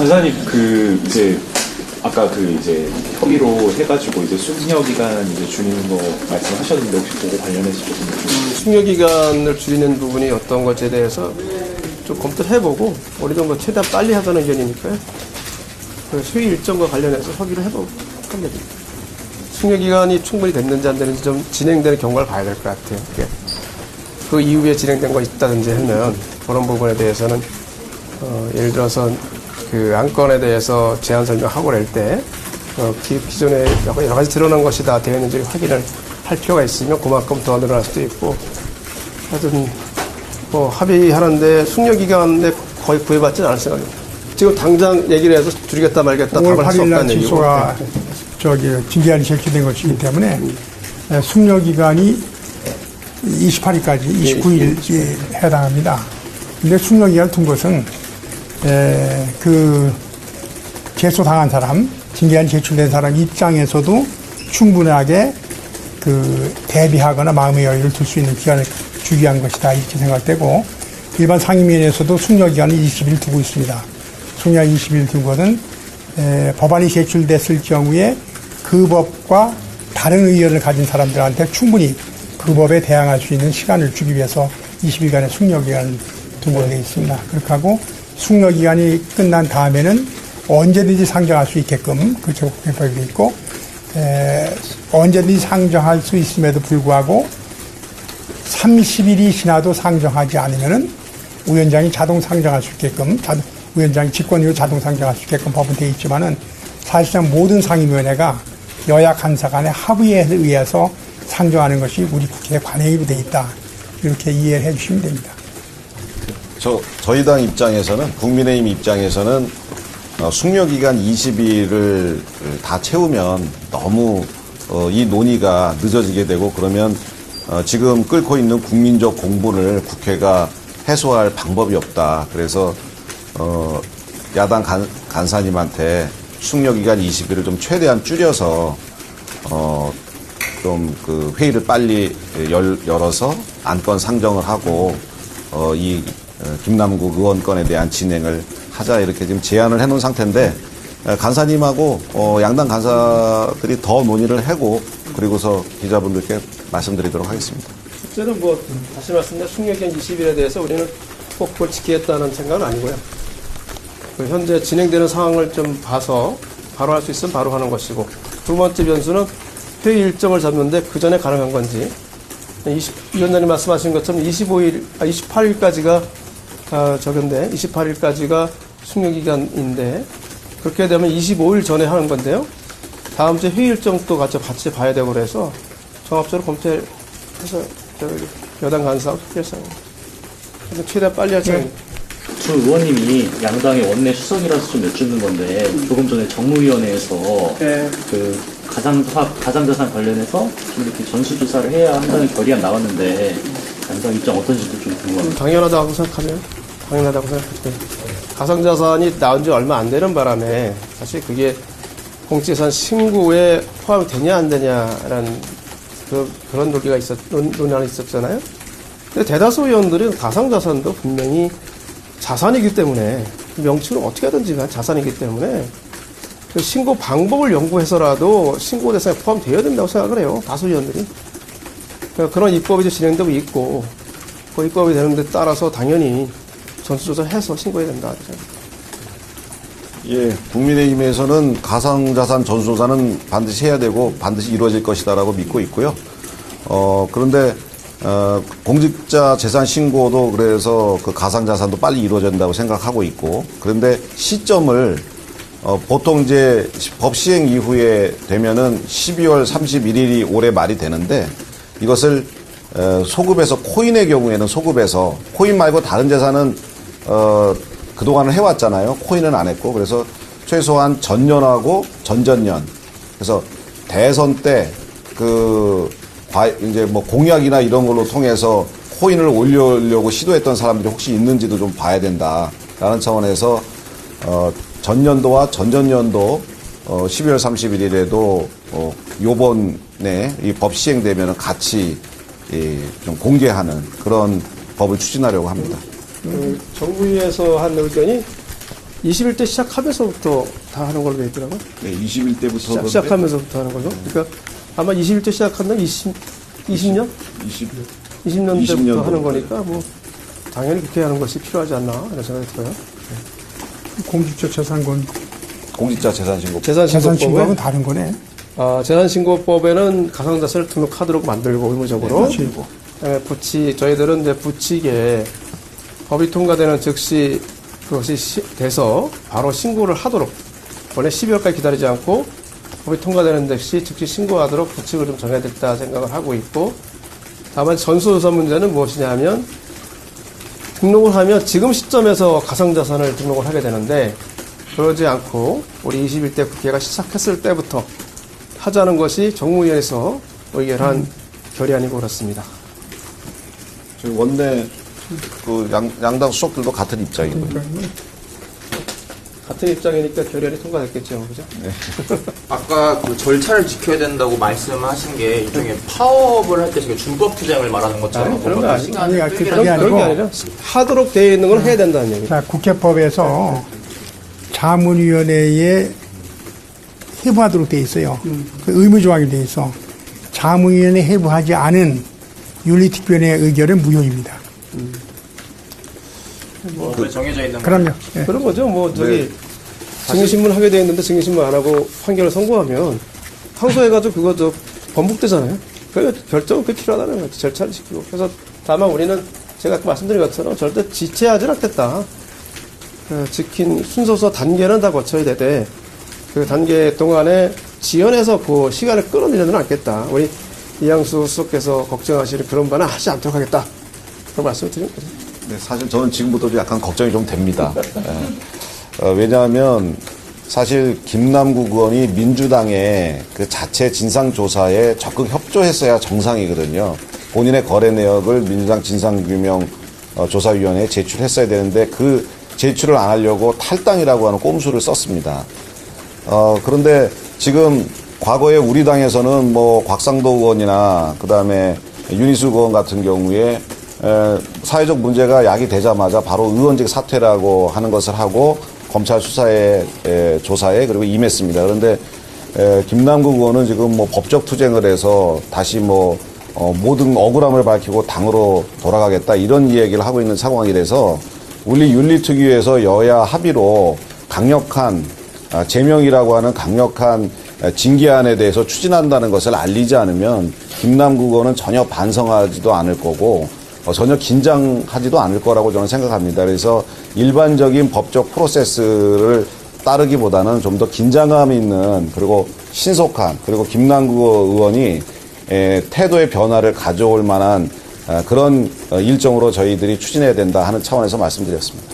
간사님 이제 아까 이제 협의로 해가지고 이제 숙려 기간 이제 줄이는 거 말씀하셨는데 혹시 그거 관련해서 조금 숙려 기간을 줄이는 부분이 어떤 것에 대해서 좀 검토를 해보고 어느 정도 최대한 빨리 하자는 의견이니까요. 그 휴일 일정과 관련해서 협의를 해보고 하면 됩니다. 숙려 기간이 충분히 됐는지 안 됐는지 좀 진행되는 경과를 봐야 될 것 같아요. 그 이후에 진행된 거 있다든지 하면 그런 부분에 대해서는 예를 들어서 그 안건에 대해서 제안 설명하고 낼 때 기존에 여러 가지 드러난 것이 다 되어 있는지 확인을 할 필요가 있으면 그만큼 더 늘어날 수도 있고 하여튼 합의하는데 숙려 기간에 거의 구애받지는 않을 생각입니다. 지금 당장 얘기를 해서 줄이겠다 말겠다 답을 할 수 없다는 얘기고. 취소가 징계안이 제출된 것이기 때문에 숙려 기간이 28일까지 29일에 해당합니다. 근데 숙려 기간을 둔 것은 그 제소당한 사람, 징계안이 제출된 사람 입장에서도 충분하게 대비하거나 마음의 여유를 둘 수 있는 기간을 주기 위한 것이다 이렇게 생각되고, 일반 상임위원회에서도 숙려 기간을 20일 두고 있습니다. 숙려 20일 둔 것은 법안이 제출됐을 경우에 그 법과 다른 의견을 가진 사람들한테 충분히 그 법에 대항할 수 있는 시간을 주기 위해서 20일간의 숙려 기간을 둔 걸로 되어 있습니다. 그렇게 하고 숙려 기간이 끝난 다음에는 언제든지 상정할 수 있게끔 그 제국법이 있고, 언제든지 상정할 수 있음에도 불구하고 30일이 지나도 상정하지 않으면은 위원장이 자동 상정할 수 있게끔, 위원장이 직권으로 자동 상정할 수 있게끔 법은 되어 있지만은 사실상 모든 상임위원회가 여야 간사 간의 합의에 의해서 상정하는 것이 우리 국회의 관행으로 되어 있다. 이렇게 이해를 해 주시면 됩니다. 저희 당 입장에서는, 국민의힘 입장에서는 숙려 기간 20일을 다 채우면 너무 이 논의가 늦어지게 되고, 그러면 지금 끓고 있는 국민적 공분을 국회가 해소할 방법이 없다. 그래서 야당 간사님한테 숙려 기간 20일을 좀 최대한 줄여서 좀 그 회의를 빨리 열어서 안건 상정을 하고 이 김남국 의원 건에 대한 진행을 하자, 이렇게 지금 제안을 해놓은 상태인데, 간사님하고 양당 간사들이 더 논의를 하고 그리고서 기자분들께 말씀드리도록 하겠습니다. 실제로 다시 말씀드린 숙려기간 20일에 대해서 우리는 꼭 그걸 지키겠다는 생각은 아니고요. 현재 진행되는 상황을 좀 봐서 바로 할 수 있으면 바로 하는 것이고, 두 번째 변수는 회의 일정을 잡는데 그 전에 가능한 건지, 위원장님 말씀하신 것처럼 28일까지가 적은데 28일까지가 숙려기간인데 그렇게 되면 25일 전에 하는 건데요. 다음 주에 회의 일정도 같이 봐야 되고 그래서 종합적으로 검토해서 여당 간사하고 협의했습니다. 최대한 빨리 할 생각입니다. 주 의원님이 양당의 원내 수석이라서 좀 여쭙는 건데, 조금 전에 정무위원회에서 그 가상자산 관련해서 좀 이렇게 전수조사를 해야 한다는 결의안 나왔는데 양당 입장 어떤지도 좀 궁금합니다. 당연하다고 생각하죠. 가상자산이 나온 지 얼마 안 되는 바람에 사실 그게 공직자산 신고에 포함이 되냐 안 되냐라는 그런 논란이 있었잖아요. 근데 대다수 의원들은 가상자산도 분명히 자산이기 때문에, 명칭은 어떻게 하든지 자산이기 때문에 그 신고 방법을 연구해서라도 신고 대상에 포함되어야 된다고 생각을 해요. 다수 의원들이. 그런 입법이 진행되고 있고, 그 입법이 되는 데 따라서 당연히 전수조사해서 신고해야 된다. 예, 국민의힘에서는 가상자산 전수조사는 반드시 해야 되고 반드시 이루어질 것이다라고 믿고 있고요. 그런데 공직자 재산 신고도 그래서 그 가상자산도 빨리 이루어진다고 생각하고 있고, 그런데 시점을 보통 이제 법 시행 이후에 되면은 12월 31일이 올해 말이 되는데, 이것을 소급해서, 코인의 경우에는 소급해서, 코인 말고 다른 재산은 그동안은 해왔잖아요. 코인은 안 했고. 그래서 최소한 전년하고 전전년, 그래서 대선 때 이제 공약이나 이런 걸로 통해서 코인을 올리려고 시도했던 사람들이 혹시 있는지도 좀 봐야 된다라는 차원에서 전년도와 전전년도 12월 31일에도 요번에 이 법 시행되면 같이 좀 공개하는 그런 법을 추진하려고 합니다. 정부위에서 한 의견이 21대 시작하면서부터 다 하는 걸로 돼 있더라고요. 네, 21대부터 시작하면서부터 하는 걸로. 그러니까 아마 21대 시작한다면 20년? 20년 때부터 하는 거니까 뭐 당연히 그렇게 하는 것이 필요하지 않나 이런 생각이 들어요. 공직자 재산권, 공직자 재산신고. 재산신고하고는 다른 거네. 재산신고법에는 가상자산을 등록하도록 만들고 의무적으로. 네, 저희들은 이제 부칙에 법이 통과되는 즉시 그것이 돼서 바로 신고를 하도록 원래 12월까지 기다리지 않고 법이 통과되는 즉시 즉시 신고하도록 부칙을 좀 정해야 되겠다 생각을 하고 있고, 다만 전수조사 문제는 무엇이냐 하면 등록을 하면 지금 시점에서 가상자산을 등록을 하게 되는데 그러지 않고 우리 21대 국회가 시작했을 때부터 하자는 것이 정무위에서 의결한 결의안이고 그렇습니다. 저희 원내 그 양당 수석들도 같은 입장이고요. 같은 입장이니까 결의안이 통과됐겠죠, 그죠? 네. 아까 그 절차를 지켜야 된다고 말씀하신 게 일종의 파업을 할 때 지금 준법 투쟁을 말하는 것처럼 그런 거 아니고. 아니, 그게 그런 게 아니고. 아니라 하도록 되어 있는 건 해야 된다는 얘기죠. 자, 국회법에서 자문위원회에 회부하도록 돼 있어요. 그 의무조항이 돼 있어. 자문위원회 회부하지 않은 윤리특별의 의결은 무효입니다. 법에 정해져 있는 그럼요. 예. 그런 거죠. 증인신문 하게 되어 있는데 증인신문 안 하고 판결을 선고하면 항소해가지고 그거 번복되잖아요. 그래서 결정은 그게 필요하다는 거죠. 절차를 지키고. 그래서 다만 우리는 제가 아까 말씀드린 것처럼 절대 지체하지 않겠다. 지킨 순서서 단계는 다 거쳐야 되되 그 단계 동안에 지연해서 그 시간을 끌어내려는 않겠다. 우리 이양수 수석께서 걱정하시는 그런 바는 하지 않도록 하겠다. 그런 말씀을 드린 거죠. 네, 사실 저는 지금부터도 약간 걱정이 좀 됩니다. 왜냐하면 사실 김남국 의원이 민주당의 그 자체 진상조사에 적극 협조했어야 정상이거든요. 본인의 거래 내역을 민주당 진상규명조사위원회에 제출했어야 되는데 그 제출을 안 하려고 탈당이라고 하는 꼼수를 썼습니다. 그런데 지금 과거에 우리 당에서는 곽상도 의원이나 그다음에 윤희수 의원 같은 경우에 사회적 문제가 야기되자마자 바로 의원직 사퇴라고 하는 것을 하고 검찰 수사에 조사에 그리고 임했습니다. 그런데 김남국 의원은 지금 법적 투쟁을 해서 다시 모든 억울함을 밝히고 당으로 돌아가겠다 이런 이야기를 하고 있는 상황이라서 우리 윤리특위에서 여야 합의로 강력한 제명이라고 하는 강력한 징계안에 대해서 추진한다는 것을 알리지 않으면 김남국 의원은 전혀 반성하지도 않을 거고 전혀 긴장하지도 않을 거라고 저는 생각합니다. 그래서 일반적인 법적 프로세스를 따르기보다는 좀 더 긴장감 있는 그리고 신속한 그리고 김남국 의원이 태도의 변화를 가져올 만한 그런 일정으로 저희들이 추진해야 된다 하는 차원에서 말씀드렸습니다.